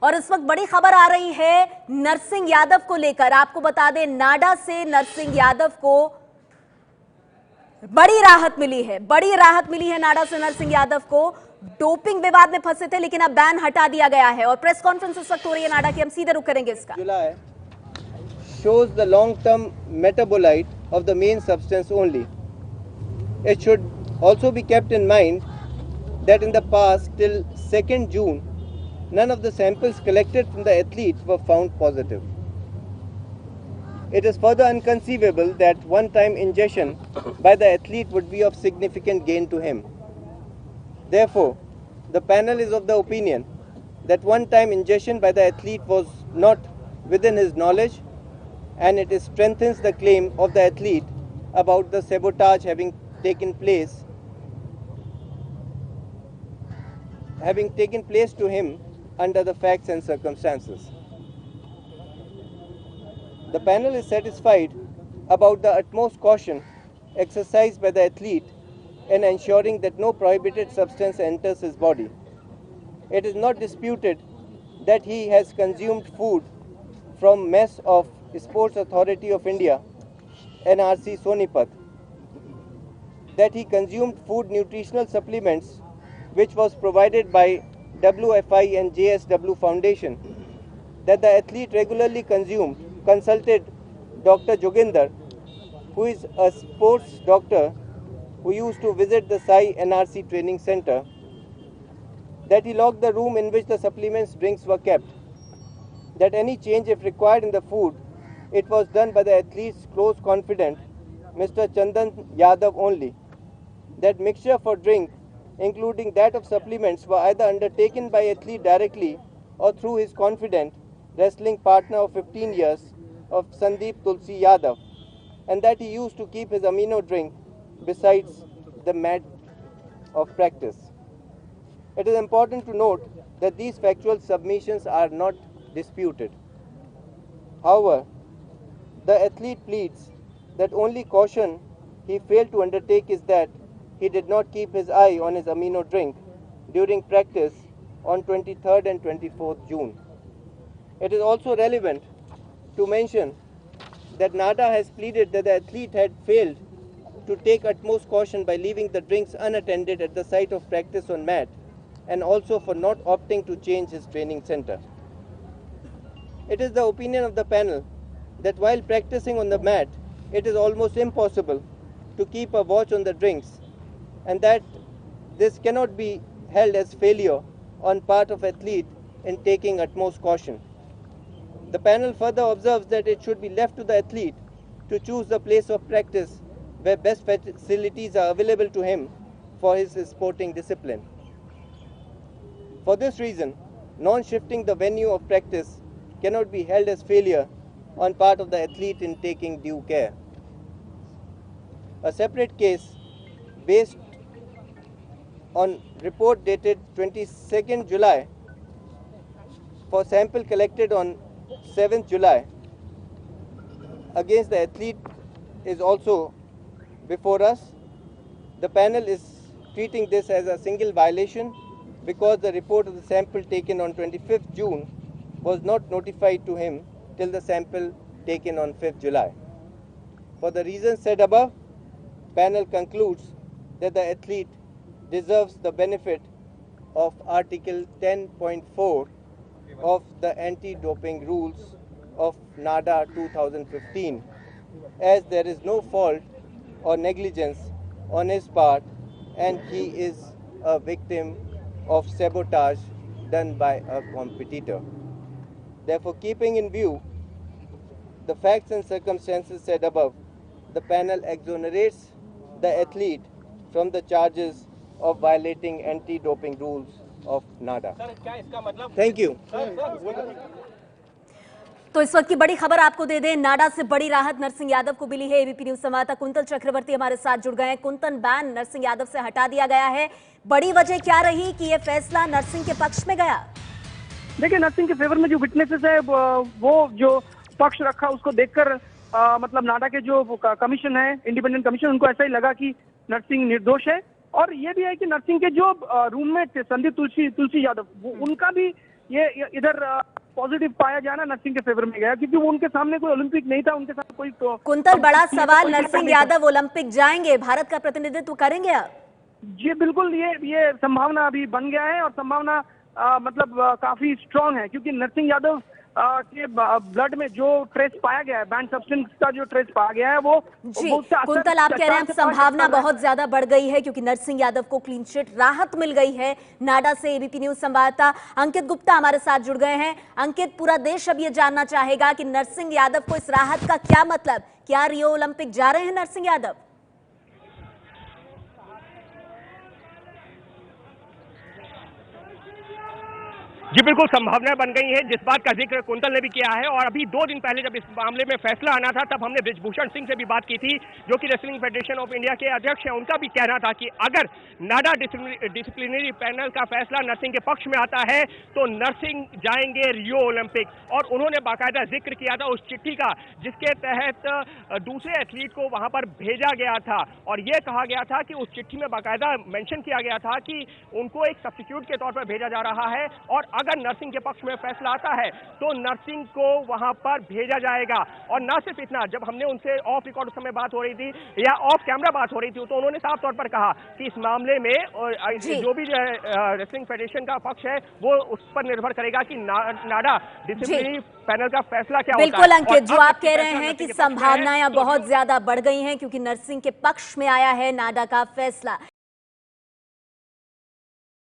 और इस वक्त बड़ी खबर आ रही है नरसिंह यादव को लेकर। आपको बता दें, नाडा से नरसिंह यादव को बड़ी राहत मिली है, नाडा से नरसिंह यादव को। डोपिंग विवाद में फंसे थे, लेकिन अब बैन हटा दिया गया है और प्रेस कॉन्फ्रेंस इस वक्त हो रही है नाडा की। हम सीधे रुक करेंगे इसका। July shows the long-term metabolite of the main substance only. It should also be kept in mind that in the past till 2nd June, none of the samples collected from the athlete were found positive. It is further inconceivable that one-time ingestion by the athlete would be of significant gain to him. Therefore, the panel is of the opinion that one-time ingestion by the athlete was not within his knowledge, and it strengthens the claim of the athlete about the sabotage having taken place to him under the facts and circumstances. The panel is satisfied about the utmost caution exercised by the athlete in ensuring that no prohibited substance enters his body. It is not disputed that he has consumed food from mess of Sports Authority of India, NRC Sonipat, that he consumed food nutritional supplements which was provided by WFI and JSW Foundation, that the athlete regularly consulted Dr. Joginder, who is a sports doctor who used to visit the Sai NRC training center, that he locked the room in which the supplements drinks were kept, that any change if required in the food, it was done by the athlete's close confidant, Mr. Chandan Yadav only, that mixture for drink, including that of supplements, were either undertaken by athlete directly or through his confidant, wrestling partner of 15 years of Sandeep Tulsi Yadav, and that he used to keep his amino drink besides the mat of practice. It is important to note that these factual submissions are not disputed. However, the athlete pleads that only caution he failed to undertake is that he did not keep his eye on his amino drink during practice on 23rd and 24th June. It is also relevant to mention that NADA has pleaded that the athlete had failed to take utmost caution by leaving the drinks unattended at the site of practice on mat, and also for not opting to change his training center. It is the opinion of the panel that while practicing on the mat, it is almost impossible to keep a watch on the drinks, and that this cannot be held as failure on part of athlete in taking utmost caution. The panel further observes that it should be left to the athlete to choose the place of practice where best facilities are available to him for his sporting discipline. For this reason, non-shifting the venue of practice cannot be held as failure on part of the athlete in taking due care. A separate case based on report dated 22nd July for sample collected on 7th July against the athlete is also before us. The panel is treating this as a single violation because the report of the sample taken on 25th June was not notified to him till the sample taken on 5th July. For the reasons said above, panel concludes that the athlete deserves the benefit of Article 10.4 of the anti-doping rules of NADA 2015, as there is no fault or negligence on his part and he is a victim of sabotage done by a competitor. Therefore, keeping in view the facts and circumstances said above, the panel exonerates the athlete from the charges of violating anti-doping rules of NADA. Thank you. तो इस वक्त की बड़ी खबर आपको दे दें, नाडा से बड़ी राहत नरसिंह यादव को मिली है। एबीपी न्यूज संवाददाता कुंतल चक्रवर्ती हमारे साथ जुड़ गए हैं। कुंतल, बैन नरसिंह यादव से हटा दिया गया है, बड़ी वजह क्या रही कि यह फैसला नरसिंह के पक्ष में गया? देखिए, नरसिंह के फेवर में जो विटनेसेस है वो जो पक्ष रखा उसको देखकर मतलब नाडा के जो कमीशन है, इंडिपेंडेंट कमीशन, उनको ऐसा ही लगा कि नरसिंह निर्दोष है। और ये भी है कि नरसिंह के जो रूममेट थे संदीप तुलसी यादव, उनका भी ये इधर पॉजिटिव पाया जाना नरसिंह के फेवर में गया, क्योंकि वो उनके सामने कोई ओलंपिक नहीं था, उनके साथ कोई कुंतल, बड़ा सवाल, नरसिंह यादव ओलंपिक जाएंगे, भारत का प्रतिनिधित्व करेंगे आप? जी बिल्कुल, ये संभावना अभी बन गया है और संभावना मतलब काफी स्ट्रांग है, क्योंकि नरसिंह यादव के ब्लड में जो ट्रेस पाया गया है, बैंड सब्सटेंस का जो ट्रेस पाया गया है, वो जी उससे असर कुंतल, आप कह रहे हैं 4 से 5 संभावना सप्ताह बहुत ज्यादा बढ़ गई है क्योंकि नरसिंह यादव को क्लीन चिट, राहत मिल गई है। नाडा से एबीपी न्यूज संवाददाता अंकित गुप्ता हमारे साथ जुड़ गए हैं। अंकित, पूरा देश अब ये जानना चाहेगा कि नरसिंह यादव को इस राहत का क्या मतलब, क्या रियो ओलंपिक जा रहे हैं नरसिंह यादव? जी बिल्कुल, संभावनाएं बन गई हैं, जिस बात का जिक्र कुंतल ने भी किया है। और अभी 2 दिन पहले जब इस मामले में फैसला आना था, तब हमने बृजभूषण सिंह से भी बात की थी, जो कि रेसलिंग फेडरेशन ऑफ इंडिया के अध्यक्ष हैं। उनका भी कहना था कि अगर नाडा डिसिप्लिनरी पैनल का फैसला नरसिंह के पक्ष में आता है तो नरसिंह जाएंगे रियो ओलंपिक। और उन्होंने बाकायदा जिक्र किया था उस चिट्ठी का, जिसके तहत दूसरे एथलीट को वहां पर भेजा गया था, और यह कहा गया था कि उस चिट्ठी में बाकायदा मेंशन किया गया था कि उनको एक सब्स्टिट्यूट के तौर पर भेजा जा रहा है, और अगर नरसिंह के पक्ष में फैसला आता है तो नरसिंह को वहां पर भेजा जाएगा। और न सिर्फ इतना, जब हमने उनसे ऑफ रिकॉर्ड समय बात हो रही थी या ऑफ कैमरा बात हो रही थी, तो उन्होंने साफ तौर पर कहा कि इस मामले में जो भी रेसलिंग फेडरेशन का पक्ष है वो उस पर निर्भर करेगा कि नाडा डिसिप्लिनरी पैनल का फैसला क्या होता है। बिल्कुल अंकित, जो आप कह रहे हैं कि संभावनाएं बहुत ज्यादा बढ़ गई हैं क्योंकि नरसिंह के पक्ष में आया है नाडा का फैसला।